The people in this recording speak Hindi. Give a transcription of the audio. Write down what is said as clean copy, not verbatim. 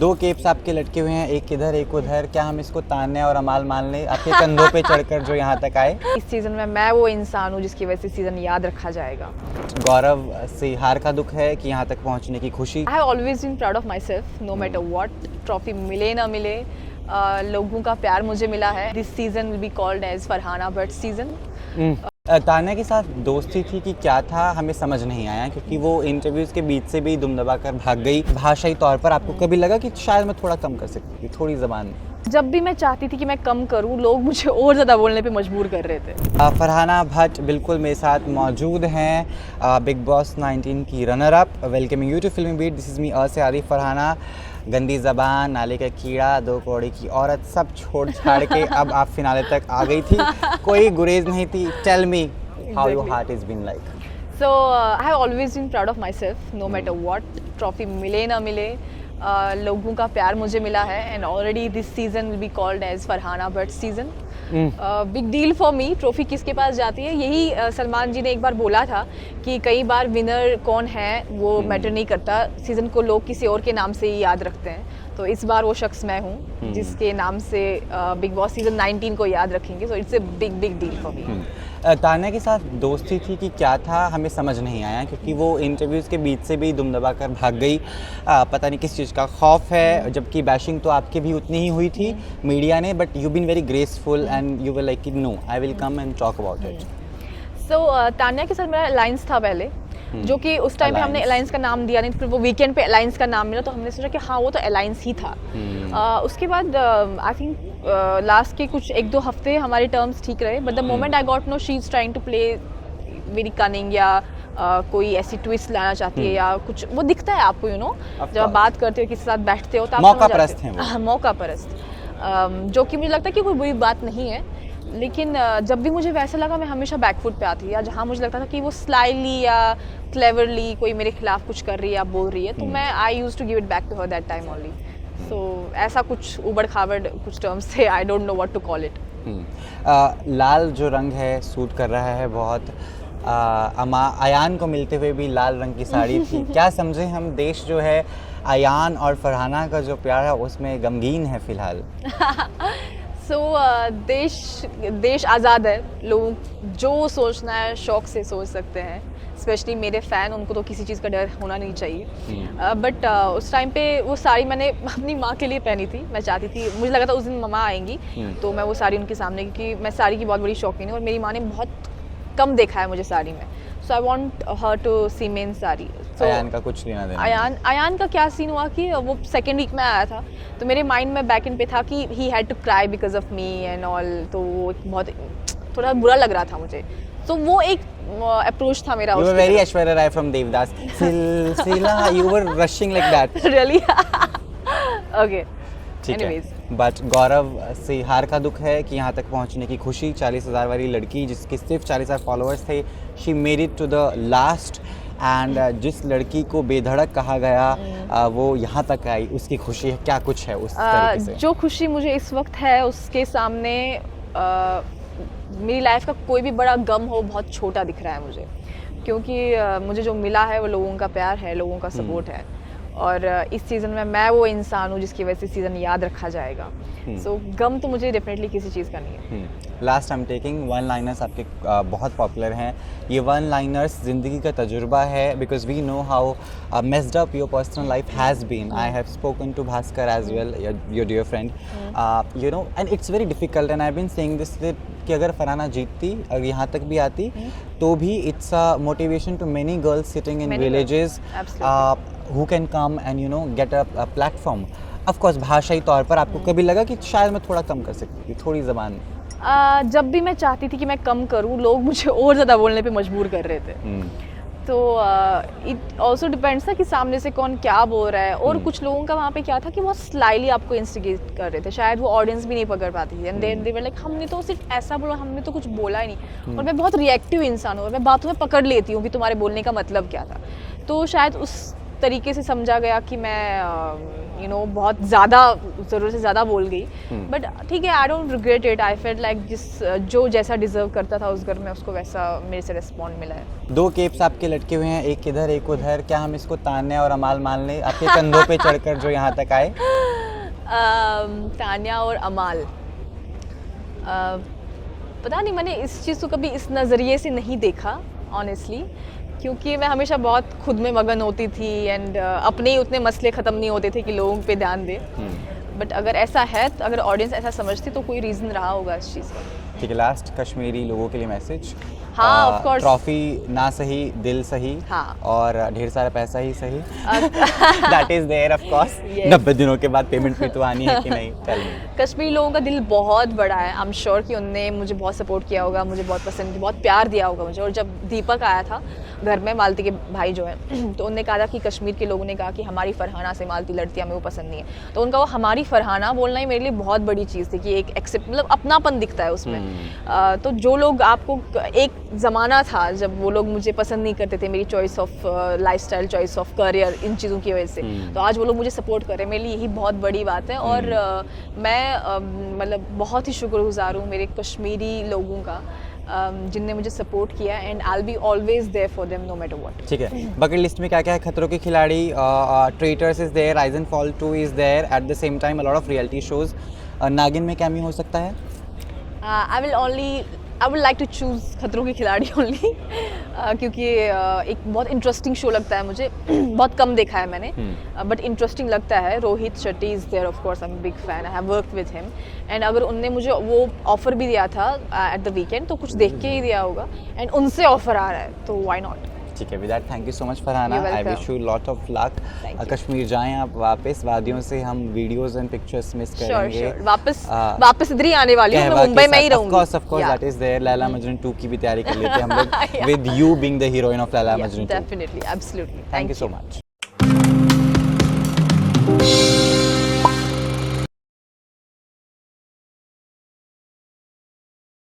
दो केप्स आपके लटके हुए हैं, एक इधर एक उधर। क्या हम इसको ताने और अमाल मान लें आपके कंधों पे चढ़कर जो यहाँ तक आए? इस सीज़न में मैं वो इंसान हूँ जिसकी वजह से सीज़न याद रखा जाएगा। गौरव से हार का दुख है कि यहाँ तक पहुँचने की खुशी। I have always been proud of myself, no matter what, trophy मिले ना मिले, लोगों का प्यार मुझे मिला है। This season will be called as Farhana Bhatt season. Tanya के साथ दोस्ती थी कि क्या था हमें समझ नहीं आया, क्योंकि वो इंटरव्यूज़ के बीच से भी दुम दबा कर भाग गई। भाषाई तौर पर आपको कभी लगा कि शायद मैं थोड़ा कम कर सकती थी, थोड़ी ज़बान? जब भी मैं चाहती थी कि मैं कम करूं, लोग मुझे और ज़्यादा बोलने पे मजबूर कर रहे थे। फरहाना भट्ट बिल्कुल मेरे साथ मौजूद हैं, बिग बॉस 19 की runner up. Welcoming you to Filmi Beat, this is me से आरिफ। फरहाना, गंदी ज़बान, नाले का कीड़ा, दो कौड़ी की औरत, सब छोड़ छाड़ के अब आप फिनाले तक आ गई थी, कोई गुरेज नहीं थी। Tell me how your heart is been like? So I have always been proud of myself, no matter what, trophy मिले ना मिले, लोगों का प्यार मुझे मिला है। And already this season will be called as Farhana Bhatt season. Big deal for me. Trophy किसके पास जाती है, यही सलमान जी ने एक बार बोला था कि कई बार विनर कौन है वो मैटर नहीं करता, सीज़न को लोग किसी और के नाम से ही याद रखते हैं। तो इस बार वो शख्स मैं हूँ जिसके नाम से बिग बॉस सीजन 19 को याद रखेंगे। So it's a big big deal for मी। तान्या के साथ दोस्ती थी कि क्या था हमें समझ नहीं आया, क्योंकि वो इंटरव्यूज़ के बीच से भी दुम दबा कर भाग गई। पता नहीं किस चीज़ का खौफ है, जबकि बैशिंग तो आपकी भी उतनी ही हुई थी मीडिया ने, but you been very graceful and you were like no I will come and talk about it. So Tanya के साथ मेरा अलायंस था पहले, जो कि उस टाइम पे हमने अलायंस का नाम दिया नहीं, फिर वो वीकेंड पे अलायंस का नाम मिला तो हमने सोचा कि हाँ वो तो अलायंस ही था। उसके बाद आई थिंक लास्ट के कुछ 1-2 हफ्ते हमारे टर्म्स ठीक रहे, but the moment I got know she is trying to play very cunning या कोई ऐसी ट्विस्ट लाना चाहती है या कुछ, वो दिखता है आपको, यू नो जब आप बात करते हो किसी के साथ बैठते हो तो आप मौका परस्त हैं वो। मौका परस्त, जो कि मुझे लगता है कि कोई बुरी बात नहीं है, लेकिन जब भी मुझे वैसा लगा मैं हमेशा बैकफुट पे आती, या जहाँ मुझे लगता था कि वो स्लाइली या क्लेवरली कोई मेरे खिलाफ कुछ कर रही है या बोल रही है, तो मैं I use to give it back to her that time only. So ऐसा कुछ उबड़ खाबड़ कुछ टर्म्स थे, I don't know what to call it. लाल जो रंग है सूट कर रहा है बहुत। अयान को मिलते हुए भी लाल रंग की साड़ी थी। क्या समझे हम, देश जो है अयान और फरहाना का जो प्यार है उसमें गमगीन है फिलहाल। सो देश आज़ाद है, लोग जो सोचना है शौक से सोच सकते हैं, स्पेशली मेरे फ़ैन, उनको तो किसी चीज़ का डर होना नहीं चाहिए। बट उस टाइम पे वो साड़ी मैंने अपनी माँ के लिए पहनी थी, मैं चाहती थी, मुझे लगा था उस दिन मम्मा आएंगी तो मैं वो साड़ी उनके सामने, क्योंकि मैं साड़ी की बहुत बड़ी शौकीन हूँ और मेरी माँ ने बहुत कम देखा है मुझे साड़ी में, सो आई वॉन्ट हर टू सी मी इन साड़ी। अयान का कुछ लेना देना? अयान का क्या सीन हुआ कि वो सेकेंड वीक में आया था, तो मेरे माइंड में बैक एंड पे था कि he had to cry because of me and all, तो वो बहुत थोड़ा बुरा लग रहा था मुझे, तो वो एक अप्रोच था मेरा। You were very Aishwarya Rai from Devdas. Silsila, you were rushing like that. Really? Okay. ठीक Anyways. है, बट गौरव से हार का दुख है कि यहाँ तक पहुँचने की खुशी। 40,000 वाली लड़की जिसके सिर्फ 40,000 फॉलोअर्स थे, she made it to the last, एंड जिस लड़की को बेधड़क कहा गया वो यहाँ तक आई, उसकी खुशी है क्या कुछ है उस तरीके से? जो खुशी मुझे इस वक्त है उसके सामने मेरी लाइफ का कोई भी बड़ा गम हो बहुत छोटा दिख रहा है मुझे, क्योंकि मुझे जो मिला है वो लोगों का प्यार है, लोगों का सपोर्ट है, और इस सीज़न में मैं वो इंसान हूँ जिसकी वजह से सीज़न याद रखा जाएगा। सो गम तो मुझे डेफिनेटली किसी चीज़ का नहीं है। Last I am taking one liners आपके बहुत पॉपुलर हैं, ये वन लाइनर्स ज़िंदगी का तजुर्बा है, because we know how messed up your personal life has been. I have spoken to Bhaskar as well, your dear friend, you know, and it's very difficult, and I been saying this कि अगर फरहाना जीतती और यहाँ तक भी आती तो भी it's a motivation to many girls sitting in villages who can come and you know get a platform. Of course भाषाई तौर पर आपको कभी लगा कि शायद मैं थोड़ा कम कर सकती थी, थोड़ी ज़बान? जब भी मैं चाहती थी कि मैं कम करूं, लोग मुझे और ज़्यादा बोलने पे मजबूर कर रहे थे। तो इट ऑल्सो डिपेंड्स था कि सामने से कौन क्या बोल रहा है, और कुछ लोगों का वहाँ पे क्या था कि बहुत स्लाइली आपको इंस्टिगेट कर रहे थे, शायद वो ऑडियंस भी नहीं पकड़ पाती थी, एंड दे वर लाइक हमने तो सिर्फ ऐसा बोला, हमने तो कुछ बोला ही नहीं। और मैं बहुत रिएक्टिव इंसान हूँ और मैं बातों में पकड़ लेती हूँ कि तुम्हारे बोलने का मतलब क्या था, तो शायद उस तरीके से समझा गया कि मैं बहुत ज़्यादा ज़रूरत से ज़्यादा बोल गई, बट ठीक है, I don't regret it. I felt like जो जैसा डिजर्व करता था उस घर में, उसको वैसा मेरे से रिस्पॉन्ड मिला है। 2 केप्स आपके लटके हुए हैं, एक इधर एक उधर, क्या हम इसको तान्या और अमाल मान लें आपके कंधों पे चढ़कर जो यहाँ तक आए? तान्या और अमाल, पता नहीं, मैंने इस चीज़ को कभी इस नज़रिए से नहीं देखा ऑनेस्टली, क्योंकि मैं हमेशा बहुत खुद में मगन होती थी एंड अपने ही उतने मसले ख़त्म नहीं होते थे कि लोगों पे ध्यान दे। बट अगर ऐसा है, तो अगर ऑडियंस ऐसा समझती तो कोई रीज़न रहा होगा इस चीज़ का। ठीक है, लास्ट कश्मीरी लोगों के लिए मैसेज। हाँ, of course। ट्रॉफी ना सही, दिल सही, हाँ। और ढेर सारा पैसा ही सही। That is there of course. Yes। 90 दिनों के बाद पेमेंट भी तो आनी है कि नहीं? Tell me. कश्मीरी लोगों का दिल बहुत बड़ा है। आई एम श्योर कि उनने मुझे बहुत सपोर्ट किया होगा, मुझे बहुत पसंद, बहुत प्यार दिया होगा मुझे। और जब दीपक आया था घर में, मालती के भाई जो है, तो उनने कहा था कि कश्मीर के लोगों ने कहा कि हमारी फरहाना से मालती लड़ती, हमें वो पसंद नहीं है। तो उनका वो हमारी फरहाना बोलना ही मेरे लिए बहुत बड़ी चीज़ थी कि एक एक्सेप्ट, मतलब अपनापन दिखता है उसमें। तो जो लोग आपको, एक ज़माना था जब वो लोग मुझे पसंद नहीं करते थे, मेरी choice of lifestyle, choice of career, इन चीज़ों की वजह से, तो आज वो लोग मुझे सपोर्ट कर रहे हैं, मेरे लिए यही बहुत बड़ी बात है। और मैं मतलब बहुत ही शुक्रगुजार हूँ मेरे कश्मीरी लोगों का, जिनने मुझे सपोर्ट किया, and I will be always there for them no matter what. ठीक है, बकेट लिस्ट में क्या क्या है? Khatron ke Khiladi, traitors is there, rise and fall 2 is there, at the same time a lot of reality shows. Naagin में कैमियो हो सकता है? I would like to choose Khatron ke खिलाड़ी ओनली, क्योंकि एक बहुत इंटरेस्टिंग शो लगता है मुझे। बहुत कम देखा है मैंने, बट इंटरेस्टिंग लगता है। Rohit Shetty is there, of course I am big fan, I have worked with him, and अगर उनने मुझे वो ऑफ़र भी दिया था एट द वीकेंड, तो कुछ देख के ही दिया होगा, एंड उनसे ऑफ़र आ रहा है, तो व्हाई नॉट। ठीक है, with that thank you so much Farhana, You're I welcome। Wish you lot of luck. Thank you। Kashmir जाएं आप वापस, वादियों से हम वीडियोस एंड पिक्चर्स मिस करेंगे। श्योर, वापस इधर ही आने वाली हूँ, मैं मुंबई में ही रहूँगी। Of course that is there. Laila Majnu 2 की भी तैयारी कर लेते हैं हम लोग, with you being the heroine of Laila Majnu 2। Definitely, absolutely. Thank you so much.